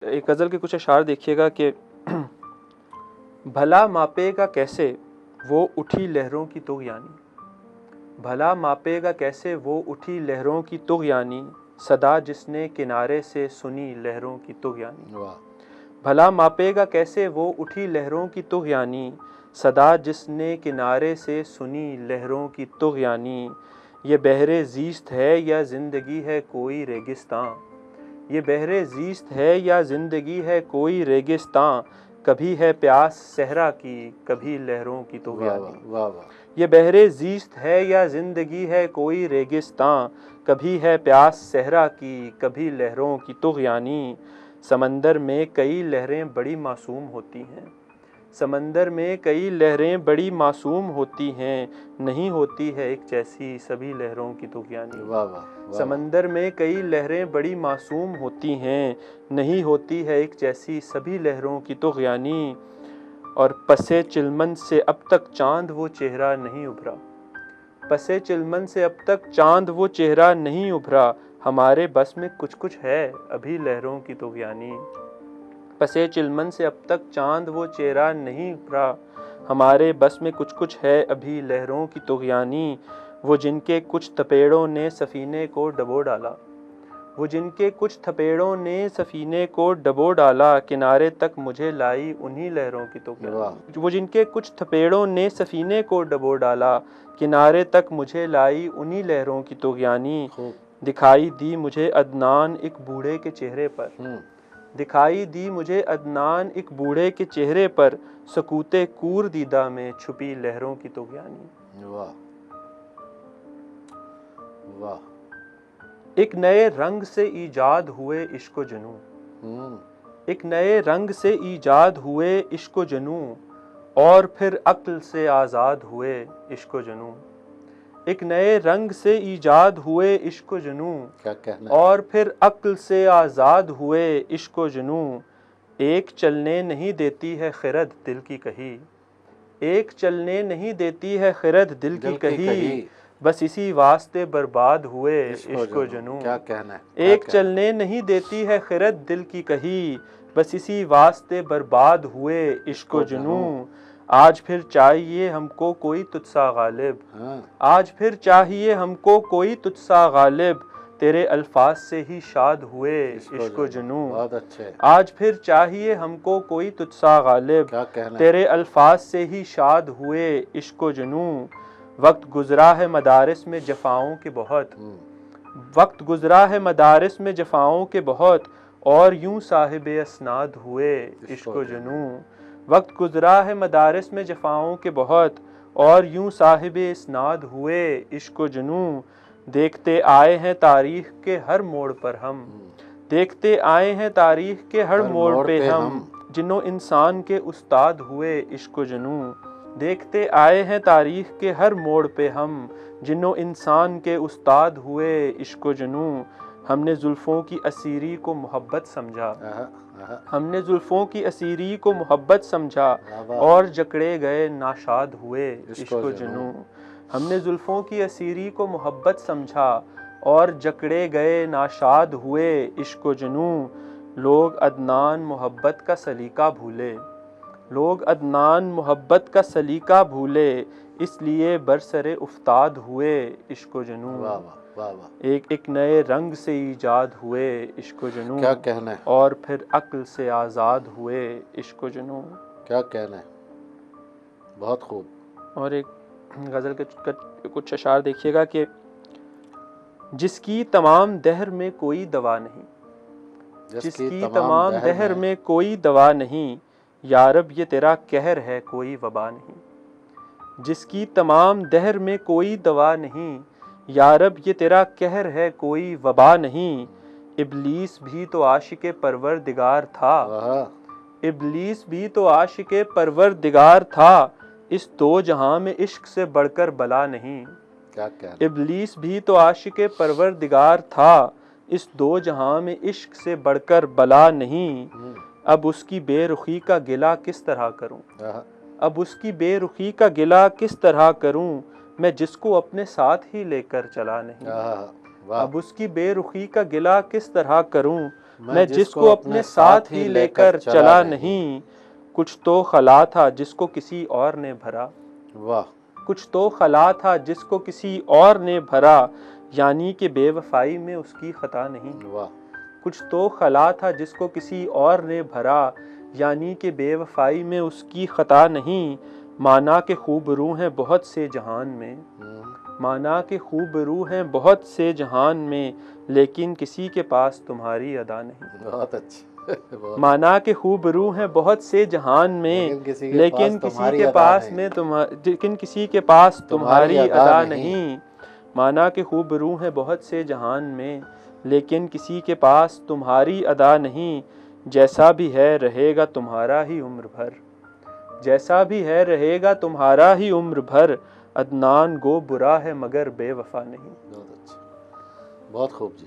ایک غزل کے کچھ اشعار دیکھیے گا کہ بھلا ماپے گا کیسے وہ اٹھی لہروں کی طغیانی، بھلا ماپے گا کیسے وہ اٹھی لہروں کی طغیانی، صدا جس نے کنارے سے سنی لہروں کی طغیانی۔ بھلا ماپے گا کیسے وہ اٹھی لہروں کی طغیانی، صدا جس نے کنارے سے سنی لہروں کی طغیانی۔ یہ بحر زیست ہے یا زندگی ہے کوئی ریگستاں، یہ بحر زیست ہے یا زندگی ہے کوئی ریگستاں، کبھی ہے پیاس صحرا کی کبھی لہروں کی طغیانی۔ یہ بحر زیست ہے یا زندگی ہے کوئی ریگستاں، کبھی ہے پیاس صحرا کی کبھی لہروں کی طغیانی۔ سمندر میں کئی لہریں بڑی معصوم ہوتی ہیں، سمندر میں کئی لہریں بڑی معصوم ہوتی ہیں، نہیں ہوتی ہے ایک جیسی سبھی لہروں کی طغیانی۔ سمندر میں کئی لہریں بڑی معصوم ہوتی ہیں، نہیں ہوتی ہے ایک جیسی سبھی لہروں کی طغیانی۔ اور پسِ چلمن سے اب تک چاند وہ چہرہ نہیں ابھرا، پسِ چلمن سے اب تک چاند وہ چہرہ نہیں ابھرا، ہمارے بس میں کچھ کچھ ہے ابھی لہروں کی طغیانی۔ پسِ چلمن سے اب تک چاند وہ چہرہ نہیں ابھرا، ہمارے بس میں کچھ کچھ ہے ابھی لہروں کی طغیانی۔ وہ جن کے کچھ تھپیڑوں نے سفینے کو ڈبو ڈالا، وہ جن کے کچھ تھپیڑوں نے سفینے کو ڈبو ڈالا، کنارے تک مجھے لائی انہی لہروں کی طغیانی۔ وہ جن کے کچھ تھپیڑوں نے سفینے کو ڈبو ڈالا، کنارے تک مجھے لائی انہی لہروں کی طغیانی۔ دکھائی دی مجھے عدنان ایک بوڑھے کے چہرے پر، دکھائی دی مجھے عدنان ایک بوڑھے کے چہرے پر، سکوت کور دیدہ میں چھپی لہروں کی طغیانی۔ ایک نئے رنگ سے ایجاد ہوئے عشق و جنوں، ایک نئے رنگ سے ایجاد ہوئے عشق و جنوں، اور پھر عقل سے آزاد ہوئے عشق و جنوں۔ ایک نئے رنگ سے ایجاد ہوئے عشق و جنوں، اور پھر عقل سے آزاد ہوئے عشق و جنوں۔ ایک چلنے نہیں دیتی ہے خرد دل کی کہی، ایک چلنے نہیں دیتی ہے خرد دل کی کہی، بس اسی واسطے برباد ہوئے عشق و جنوں۔ ایک چلنے نہیں دیتی ہے خرد دل کی کہی، بس اسی واسطے برباد ہوئے عشق و جنوں۔ آج پھر چاہیے ہم کو کوئی تجھ سا غالب، آج پھر چاہیے ہم کو کوئی تجھ سا غالب، تیرے الفاظ سے ہی شاد ہوئے عشق و جنوں۔ آج پھر چاہیے ہم کو کوئی تجھ سا غالب، تیرے الفاظ سے ہی شاد ہوئے عشق و جنوں۔ وقت گزرا ہے مدارس میں جفاؤں کے بہت، وقت گزرا ہے مدارس میں جفاؤں کے بہت، اور یوں صاحب اسناد ہوئے عشق و جنوں۔ وقت گزرا ہے مدارس میں جفاؤں کے بہت، اور یوں صاحب اسناد ہوئے عشق و جنوں۔ دیکھتے آئے ہیں تاریخ کے ہر موڑ پر ہم، دیکھتے آئے ہیں تاریخ کے ہر موڑ پہ ہم، جنوں انسان کے استاد ہوئے عشق و جنوں۔ دیکھتے آئے ہیں تاریخ کے ہر موڑ پہ ہم، جنوں انسان کے استاد ہوئے عشق و جنوں۔ ہم نے زلفوں کی اسیری کو محبت سمجھا، ہم نے زلفوں کی اسیری کو محبت سمجھا، اور جکڑے گئے ناشاد ہوئے عشق و جنوں۔ ہم نے زلفوں کی اسیری کو محبت سمجھا، اور جکڑے گئے ناشاد ہوئے عشق و جنوں۔ لوگ عدنان محبت کا سلیقہ بھولے، لوگ عدنان محبت کا سلیقہ بھولے، اس لیے برسر افتاد ہوئے عشق و جنوں۔ ایک نئے رنگ سے ایجاد ہوئے عشق و جنوں، اور پھر عقل سے آزاد ہوئے عشق و جنوں۔ کیا کہنا ہے، بہت خوب۔ اور ایک غزل کے کچھ اشعار دیکھیے گا کہ جس کی تمام دہر میں کوئی دوا نہیں، جس کی تمام دہر میں کوئی دوا نہیں، یارب یہ تیرا قہر ہے کوئی وبا نہیں۔ جس کی تمام دہر میں کوئی دوا نہیں، یارب یہ تیرا قہر ہے کوئی وبا نہیں۔ ابلیس بھی تو عاشق پروردگار تھا، ابلیس بھی تو عاشق پروردگار تھا، اس دو جہاں میں عشق سے بڑھ کر بلا نہیں۔ ابلیس بھی تو عاشق پروردگار تھا، اس دو جہاں میں عشق سے بڑھ کر بلا نہیں۔ اب اس کی بے رخی کا گلہ کس طرح کروں، اب اس کی بے رخی کا گلہ کس طرح کروں، میں جس کو اپنے ساتھ ہی لے کر چلا نہیں۔ اب اس کی بے رخی کا گلہ کس طرح کروں، میں جس کو اپنے ساتھ ہی لے کر چلا نہیں، کچھ تو خلا تھا جس کو کسی اور نے بھرا، واہ، کچھ تو خلا تھا جس کو کسی اور نے بھرا، یعنی کہ بے وفائی میں اس کی خطا نہیں۔ واہ، کچھ تو خلا تھا جس کو کسی اور نے بھرا، یعنی کہ بے وفائی میں اس کی خطا نہیں۔ مانا کہ خوب رو ہیں بہت سے جہان میں، مانا کہ خوب رو ہیں بہت سے جہان میں، لیکن کسی کے پاس تمہاری ادا نہیں۔ بہت اچھا، مانا کہ خوب رو ہیں بہت سے جہان میں، لیکن کسی کے پاس میں لیکن کسی کے پاس تمہاری ادا نہیں۔ مانا کہ خوب رو ہیں بہت سے جہان میں، لیکن کسی کے پاس تمہاری ادا نہیں۔ جیسا بھی ہے رہے گا تمہارا ہی عمر بھر، جیسا بھی ہے رہے گا تمہارا ہی عمر بھر، عدنان گو برا ہے مگر بے وفا نہیں۔ بہت اچھا، بہت خوب جی۔